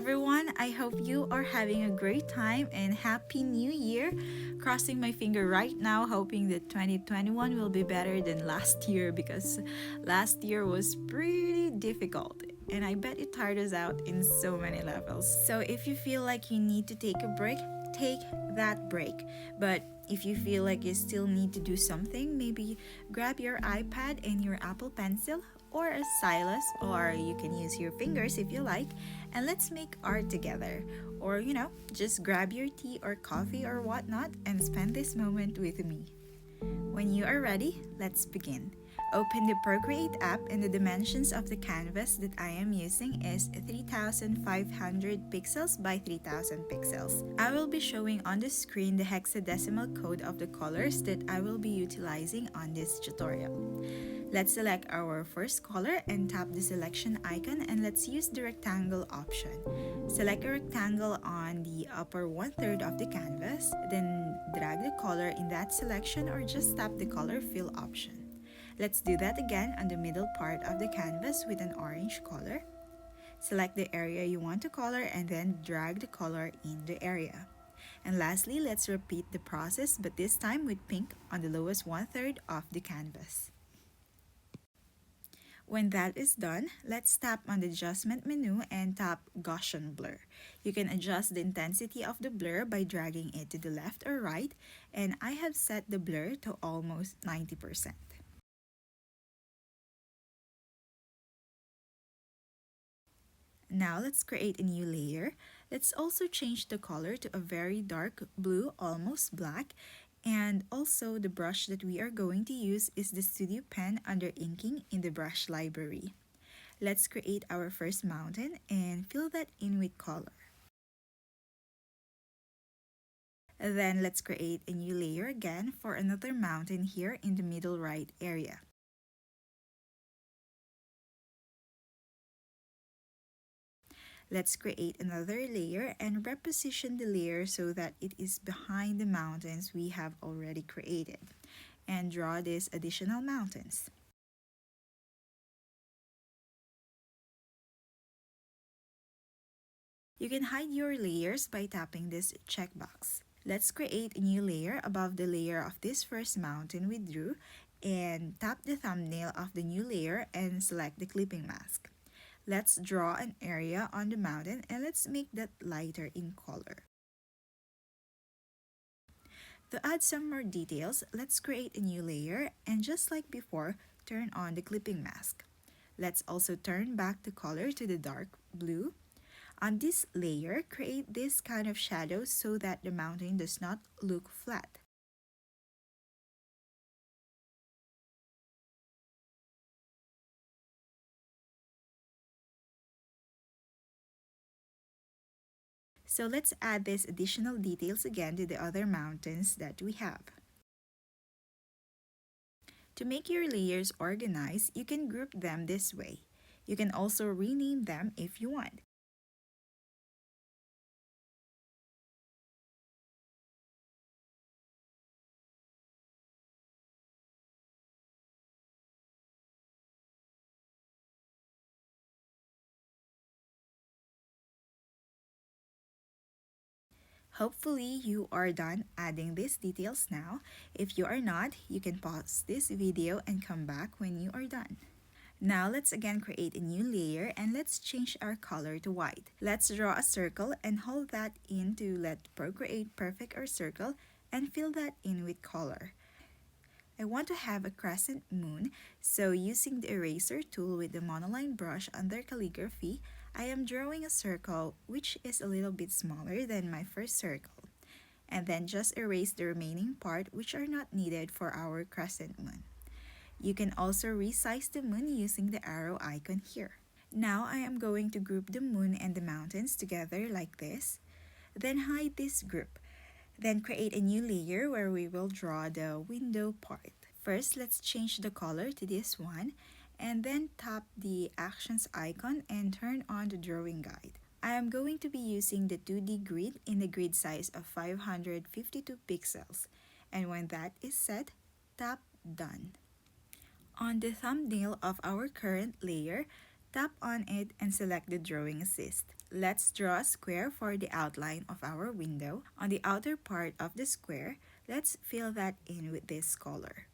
everyone. I hope you are having a great time and Happy New Year. Crossing my finger right now, hoping that 2021 will be better than last year because last year was pretty difficult. And I bet it tired us out in so many levels. So if you feel like you need to take a break, take that break. But if you feel like you still need to do something, maybe grab your iPad and your Apple Pencil or a stylus, or you can use your fingers if you like, and let's make art together. Or, just grab your tea or coffee or whatnot and spend this moment with me. When you are ready, let's begin. Open the Procreate app, and the dimensions of the canvas that I am using is 3500 pixels by 3000 pixels. I will be showing on the screen the hexadecimal code of the colors that I will be utilizing on this tutorial. Let's select our first color and tap the selection icon, and let's use the rectangle option. Select a rectangle on the upper 1/3 of the canvas, then drag the color in that selection or just tap the color fill option. Let's do that again on the middle part of the canvas with an orange color. Select the area you want to color and then drag the color in the area. And lastly, let's repeat the process, but this time with pink on the lowest 1/3 of the canvas. When that is done, let's tap on the adjustment menu and tap Gaussian blur. You can adjust the intensity of the blur by dragging it to the left or right, and I have set the blur to almost 90%. Now let's create a new layer. Let's also change the color to a very dark blue, almost black. And also the brush that we are going to use is the Studio Pen under inking in the brush library. Let's create our first mountain and fill that in with color. Then let's create a new layer again for another mountain here in the middle right area. Let's create another layer and reposition the layer so that it is behind the mountains we have already created. And draw these additional mountains. You can hide your layers by tapping this checkbox. Let's create a new layer above the layer of this first mountain we drew, and tap the thumbnail of the new layer and select the clipping mask. Let's draw an area on the mountain and let's make that lighter in color. To add some more details, let's create a new layer and just like before, turn on the clipping mask. Let's also turn back the color to the dark blue. On this layer, create this kind of shadow so that the mountain does not look flat. So let's add these additional details again to the other mountains that we have. To make your layers organized, you can group them this way. You can also rename them if you want. Hopefully, you are done adding these details now. If you are not, you can pause this video and come back when you are done. Now let's again create a new layer and let's change our color to white. Let's draw a circle and hold that in to let Procreate perfect our circle and fill that in with color. I want to have a crescent moon, so using the eraser tool with the monoline brush under calligraphy, I am drawing a circle which is a little bit smaller than my first circle. And then just erase the remaining part which are not needed for our crescent moon. You can also resize the moon using the arrow icon here. Now I am going to group the moon and the mountains together like this. Then hide this group. Then create a new layer where we will draw the window part. First, let's change the color to this one and then tap the actions icon and turn on the drawing guide. I am going to be using the 2D grid in the grid size of 552 pixels. And when that is set, tap Done. On the thumbnail of our current layer, tap on it and select the Drawing Assist. let's draw a square for the outline of our window. On the outer part of the square, let's fill that in with this color.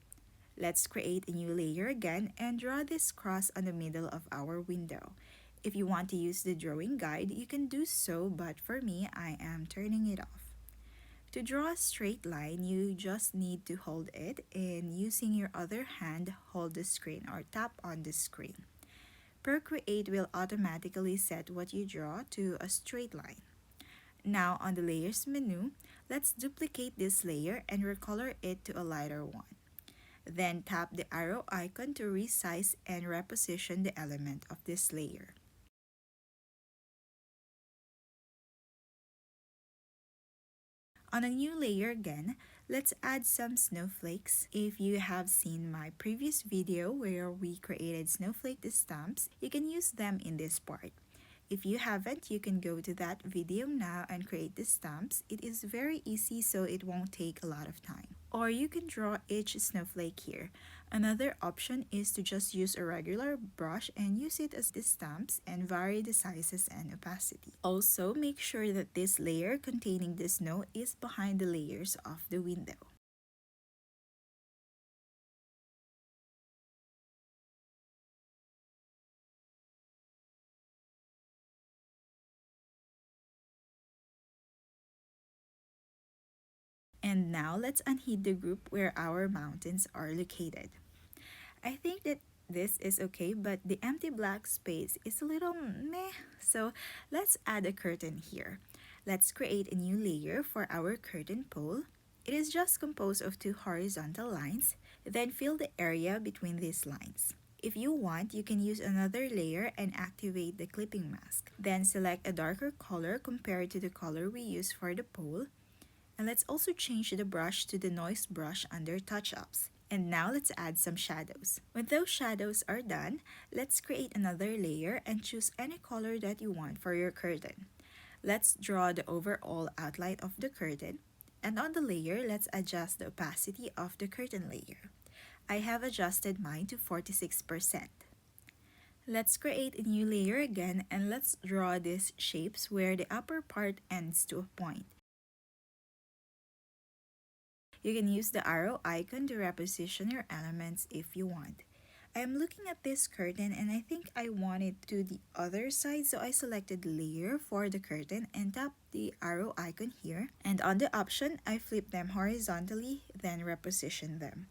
Let's create a new layer again and draw this cross on the middle of our window. If you want to use the drawing guide, you can do so, but for me, I am turning it off. To draw a straight line, you just need to hold it and using your other hand, hold the screen or tap on the screen. Procreate will automatically set what you draw to a straight line. Now on the Layers menu, let's duplicate this layer and recolor it to a lighter one. Then tap the arrow icon to resize and reposition the element of this layer. On a new layer again, let's add some snowflakes. If you have seen my previous video where we created snowflake stamps, you can use them in this part. If you haven't, you can go to that video now and create the stamps. It is very easy, so it won't take a lot of time. Or you can draw each snowflake here. Another option is to just use a regular brush and use it as the stamps and vary the sizes and opacity. Also, make sure that this layer containing the snow is behind the layers of the window. And now let's unhide the group where our mountains are located. I think that this is okay, but the empty black space is a little meh, so let's add a curtain here. Let's create a new layer for our curtain pole. It is just composed of two horizontal lines, then fill the area between these lines. If you want, you can use another layer and activate the clipping mask. Then select a darker color compared to the color we used for the pole. And let's also change the brush to the noise brush under touch-ups. And now let's add some shadows. When those shadows are done, let's create another layer and choose any color that you want for your curtain. Let's draw the overall outline of the curtain. And on the layer, let's adjust the opacity of the curtain layer. I have adjusted mine to 46%. Let's create a new layer again and let's draw these shapes where the upper part ends to a point. You can use the arrow icon to reposition your elements if you want. I am looking at this curtain and I think I want it to the other side, so I selected layer for the curtain and tap the arrow icon here. And on the option, I flip them horizontally, then reposition them.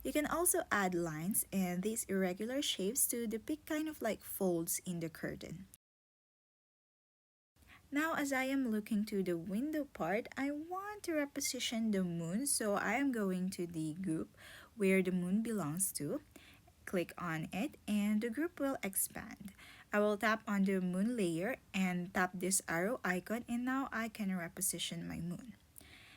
You can also add lines and these irregular shapes to depict kind of like folds in the curtain. Now, as I am looking to the window part, I want to reposition the moon, so I am going to the group where the moon belongs to. Click on it and the group will expand. I will tap on the moon layer and tap this arrow icon, and now I can reposition my moon.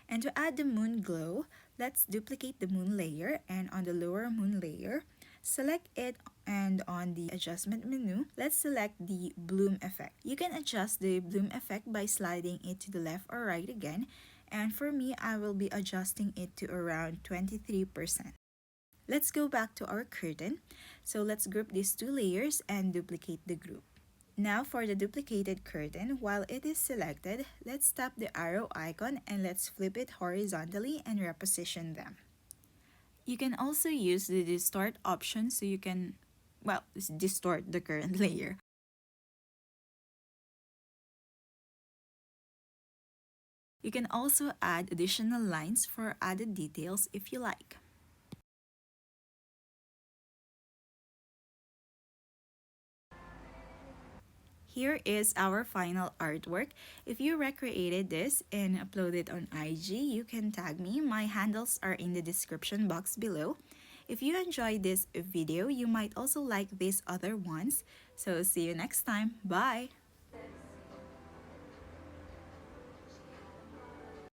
And to add the moon glow, let's duplicate the moon layer, and on the lower moon layer, select it, and on the adjustment menu, let's select the bloom effect. You can adjust the bloom effect by sliding it to the left or right again, and for me, I will be adjusting it to around 23%. Let's go back to our curtain. So let's group these two layers and duplicate the group. Now for the duplicated curtain, while it is selected, let's tap the arrow icon and let's flip it horizontally and reposition them. You can also use the distort option so you can, distort the current layer. You can also add additional lines for added details if you like. Here is our final artwork. If you recreated this and upload it on IG, you can tag me. My handles are in the description box below. If you enjoyed this video, you might also like these other ones. So see you next time. Bye!